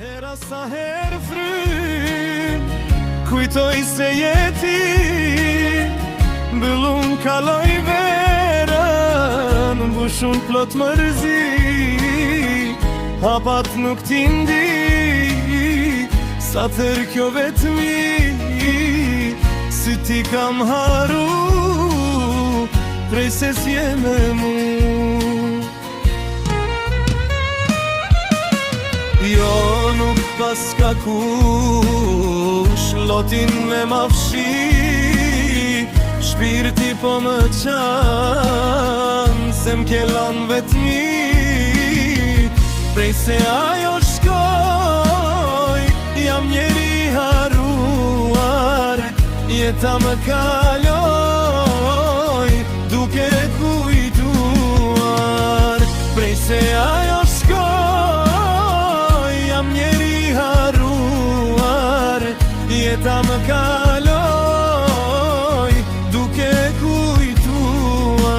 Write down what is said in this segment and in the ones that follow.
Hera sa her fryn, kujtoj se jeti, mbyllun kaloj verën, mbushun plot mërzi, hapat nuk t'indi, sa tër kjo vetmi, si ti kam haru, prej se s'je me mu. Jo nuk pas ka kush, lotin me mafshi, shpirti po më qanë, se m'kellan vetmi, prej se ajo shkoj, jam njeri haruar, jeta më kaloj, duke kujtuar, prej se ajo shkoj, jam njeri haruar, jeta më kaloj, duke kujtuar.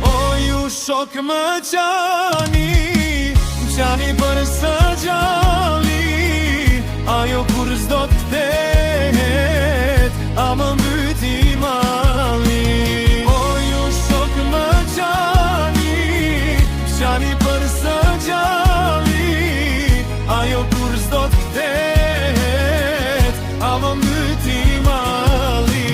O ju shok më qani, qani për së gjalli, ajo kur s'do t'kthehet, a më mbyti mali. O ju shok më qani, qani për së gjalli, ajo kur s'do t'kthehet, a më mbyti mali.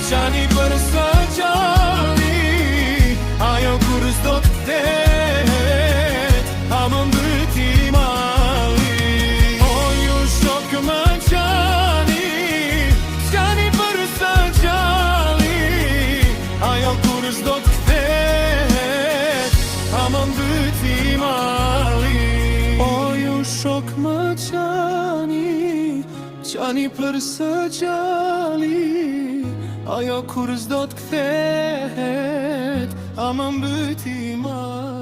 Qani për së gjalli, ajo kur s'do t'kthehet, a më mbyti mali. O ju shok më qani, qani për së gjalli, ajo kur s'do t'kthehet, a më mbyti mali. O ju shok më qani, qani për së gjalli, ajo kur s'do t'kthehet, a më mbyti mali.